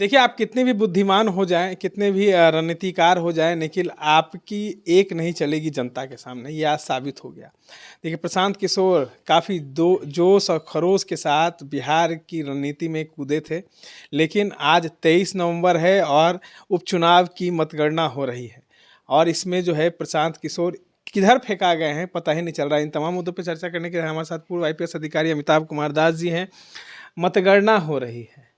देखिए, आप कितने भी बुद्धिमान हो जाएँ, कितने भी रणनीतिकार हो जाएँ, लेकिन आपकी एक नहीं चलेगी जनता के सामने, ये आज साबित हो गया। देखिए, प्रशांत किशोर काफ़ी दो जोश और खरोश के साथ बिहार की रणनीति में कूदे थे, लेकिन आज 23 नवंबर है और उपचुनाव की मतगणना हो रही है और इसमें जो है प्रशांत किशोर किधर फेंका गए हैं, पता ही नहीं चल रहा है। इन तमाम मुद्दों पे चर्चा करने के लिए हमारे साथ पूर्व आईपीएस अधिकारी अमिताभ कुमार दास जी हैं। मतगणना हो रही है।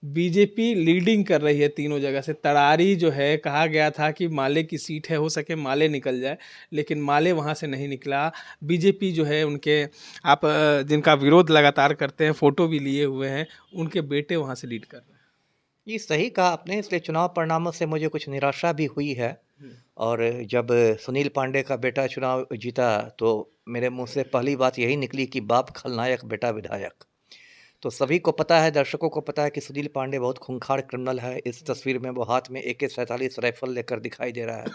बीजेपी लीडिंग कर रही है तीनों जगह से। तड़ारी जो है, कहा गया था कि माले की सीट है, हो सके माले निकल जाए, लेकिन माले वहाँ से नहीं निकला। बीजेपी जो है उनके आप जिनका विरोध लगातार करते हैं, फोटो भी लिए हुए हैं, उनके बेटे वहाँ से लीड कर रहे हैं। ये सही कहा आपने, इसलिए चुनाव परिणामों से मुझे कुछ निराशा भी हुई है। और जब सुनील पांडे का बेटा चुनाव जीता तो मेरे मुंह से पहली बात यही निकली कि बाप खलनायक बेटा विधायक। तो सभी को पता है, दर्शकों को पता है कि सुनील पांडे बहुत खूंखार क्रिमिनल है। इस तस्वीर में वो हाथ में AK-47 राइफल लेकर दिखाई दे रहा है,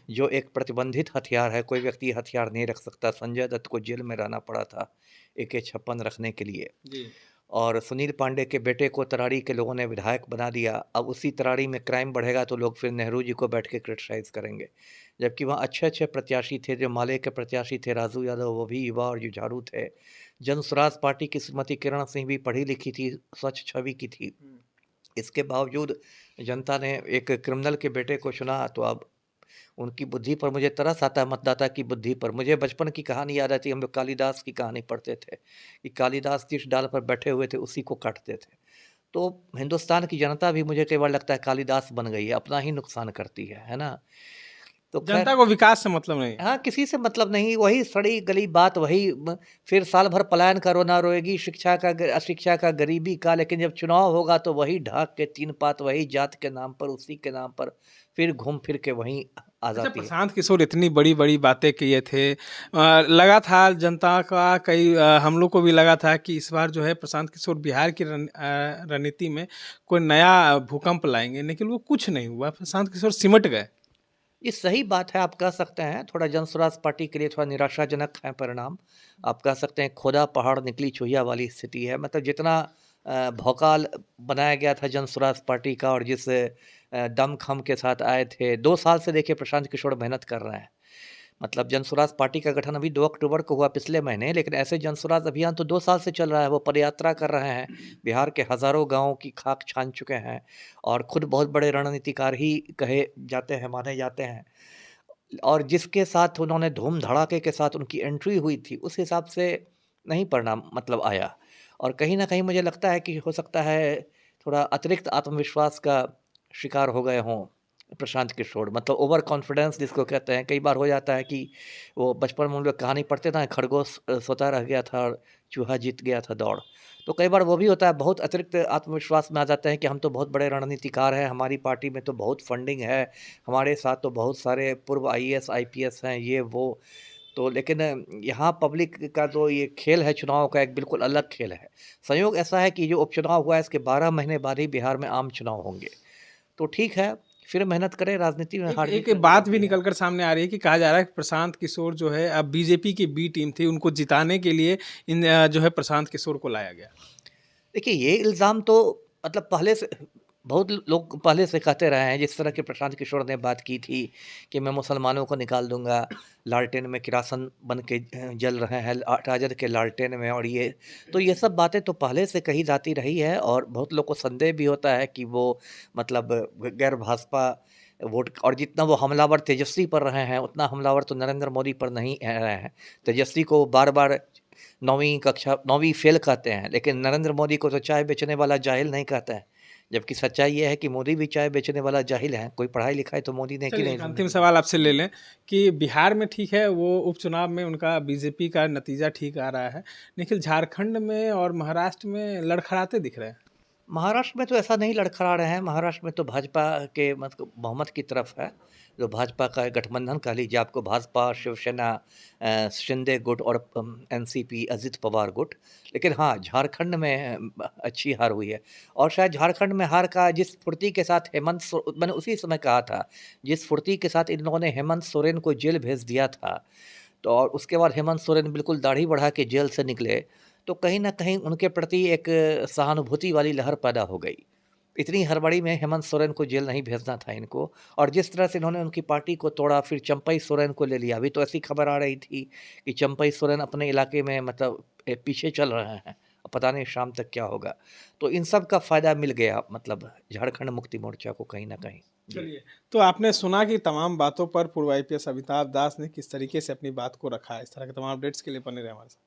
जो एक प्रतिबंधित हथियार है। कोई व्यक्ति हथियार नहीं रख सकता। संजय दत्त को जेल में रहना पड़ा था AK-56 रखने के लिए। जी। और सुनील पांडे के बेटे को तरारी के लोगों ने विधायक बना दिया। अब उसी तरारी में क्राइम बढ़ेगा तो लोग फिर नेहरू जी को बैठ के क्रिटिसाइज़ करेंगे। जबकि वहाँ अच्छे-अच्छे प्रत्याशी थे, जो माले के प्रत्याशी थे, राजू यादव, वो भी युवा और जुझारू थे। जन स्वराज पार्टी की श्रीमती किरण सिंह भी पढ़ी लिखी थी, स्वच्छ छवि की थी। इसके बावजूद जनता ने एक क्रिमिनल के बेटे को चुना। तो अब उनकी बुद्धि पर मुझे तरस आता है, मतदाता की बुद्धि पर। मुझे बचपन की कहानी याद आती है। हम लोग कालिदास की कहानी पढ़ते थे कि कालिदास जिस डाल पर बैठे हुए थे उसी को काटते थे। तो हिंदुस्तान की जनता भी मुझे कई बार लगता है कालिदास बन गई है, अपना ही नुकसान करती है ना? तो खैर, जनता को विकास से मतलब नहीं है। हाँ, किसी से मतलब नहीं, वही सड़ी गली बात, वही फिर साल भर पलायन का रोना रोएगी, शिक्षा का अशिक्षा का, गरीबी का। लेकिन जब चुनाव होगा तो वही ढाक के तीन पात, वही जात के नाम पर, उसी के नाम पर फिर घूम फिर के वहीं आ अच्छा, जाती है। प्रशांत किशोर इतनी बड़ी-बड़ी बातें किए थे। लगा था जनता का हम लोग को भी लगा था कि इस बार जो है प्रशांत किशोर बिहार की रणनीति में कोई नया भूकंप लाएँगे, लेकिन वो कुछ नहीं हुआ। प्रशांत किशोर सिमट गए। ये सही बात है, आप कह सकते हैं। थोड़ा जन स्वराज पार्टी के लिए थोड़ा निराशाजनक है परिणाम। आप कह सकते हैं खोदा पहाड़ निकली चूहिया वाली स्थिति है। मतलब जितना भौकाल बनाया गया था जन स्वराज पार्टी का, और जिस दम-खम के साथ आए थे, 2 साल से देखिए प्रशांत किशोर मेहनत कर रहे हैं। मतलब जन स्वराज पार्टी का गठन अभी 2 अक्टूबर को हुआ, पिछले महीने, लेकिन ऐसे जन स्वराज अभियान तो 2 साल से चल रहा है। वो पदयात्रा कर रहे हैं, बिहार के हज़ारों गाँवों की खाक छान चुके हैं और खुद बहुत बड़े रणनीतिकार ही कहे जाते हैं, माने जाते हैं। और जिसके साथ उन्होंने धूम-धड़ाके के साथ उनकी एंट्री हुई थी, उस हिसाब से नहीं परिणाम मतलब आया। और कहीं न कहीं मुझे लगता है कि हो सकता है थोड़ा अतिरिक्त आत्मविश्वास का शिकार हो गए हों प्रशांत किशोर। मतलब ओवर कॉन्फिडेंस जिसको कहते हैं। कई बार हो जाता है कि वो बचपन में हम लोग कहानी पढ़ते थे ना, खरगोश सोता रह गया था और चूहा जीत गया था दौड़। तो कई बार वो भी होता है, बहुत अतिरिक्त आत्मविश्वास में आ जाते हैं कि हम तो बहुत बड़े रणनीतिकार हैं, हमारी पार्टी में तो बहुत फंडिंग है, हमारे साथ तो बहुत सारे पूर्व IAS IPS हैं, ये वो। तो लेकिन यहाँ पब्लिक का जो ये खेल है चुनाव का, एक बिल्कुल अलग खेल है। संयोग ऐसा है कि जो उपचुनाव हुआ है, इसके 12 महीने बाद ही बिहार में आम चुनाव होंगे। तो ठीक है, फिर मेहनत करें, राजनीति में एक हार जीत एक चलती बात भी रहती है। निकल कर सामने आ रही है कि कहा जा रहा है कि प्रशांत किशोर जो है, अब बीजेपी की बी टीम थी, उनको जिताने के लिए जो है प्रशांत किशोर को लाया गया। देखिए, ये इल्ज़ाम तो मतलब पहले से बहुत लोग पहले से कहते रहे हैं। जिस तरह के प्रशांत किशोर ने बात की थी कि मैं मुसलमानों को निकाल दूँगा, लालटेन में किरासन बन के जल रहे हैं राजद के लालटेन में, और ये सब बातें तो पहले से कही जाती रही है। और बहुत लोग को संदेह भी होता है कि वो मतलब गैर भाजपा वोट, और जितना वो हमलावर तेजस्वी पर रहे हैं, उतना हमलावर तो नरेंद्र मोदी पर नहीं रहे हैं। तेजस्वी को बार-बार 9वीं कक्षा 9वीं फ़ेल कहते हैं, लेकिन नरेंद्र मोदी को तो चाय बेचने वाला जाहिल नहीं कहते हैं। जबकि सच्चाई ये है कि मोदी भी चाय बेचने वाला जाहिल है। कोई पढ़ाई-लिखाई तो मोदी ने की चलिए, नहीं एक अंतिम ज़िंदगी में। सवाल आपसे ले लें कि बिहार में ठीक है, वो उपचुनाव में उनका बीजेपी का नतीजा ठीक आ रहा है, लेकिन झारखंड में और महाराष्ट्र में लड़खड़ाते दिख रहे हैं। महाराष्ट्र में तो ऐसा नहीं लड़खड़ा रहे हैं। महाराष्ट्र में तो भाजपा के मतलब बहुमत की तरफ है। जो भाजपा का गठबंधन कह लीजिए, आपको भाजपा, शिवसेना, शिंदे गुट और NCP अजित पवार गुट। लेकिन हाँ, झारखंड में अच्छी हार हुई है। और शायद झारखंड में हार का जिस फुर्ती के साथ मैंने उसी समय कहा था, जिस फुर्ती के साथ इन लोगों ने हेमंत सोरेन को जेल भेज दिया था, तो और उसके बाद हेमंत सोरेन बिल्कुल दाढ़ी बढ़ा के जेल से निकले, तो कहीं न कहीं उनके प्रति एक सहानुभूति वाली लहर पैदा हो गई। इतनी हड़बड़ी में हेमंत सोरेन को जेल नहीं भेजना था इनको, और जिस तरह से इन्होंने उनकी पार्टी को तोड़ा, फिर चंपई सोरेन को ले लिया। अभी तो ऐसी खबर आ रही थी कि चंपई सोरेन अपने इलाके में मतलब पीछे चल रहे हैं, अब पता नहीं शाम तक क्या होगा। तो इन सब का फ़ायदा मिल गया मतलब झारखंड मुक्ति मोर्चा को कहीं न कहीं। जी। चलिए, तो आपने सुना कि तमाम बातों पर पूर्व आईपीएस अमिताभ दास ने किस तरीके से अपनी बात को रखा है। इस तरह के तमाम अपडेट्स के लिए बने रहे हमारे साथ।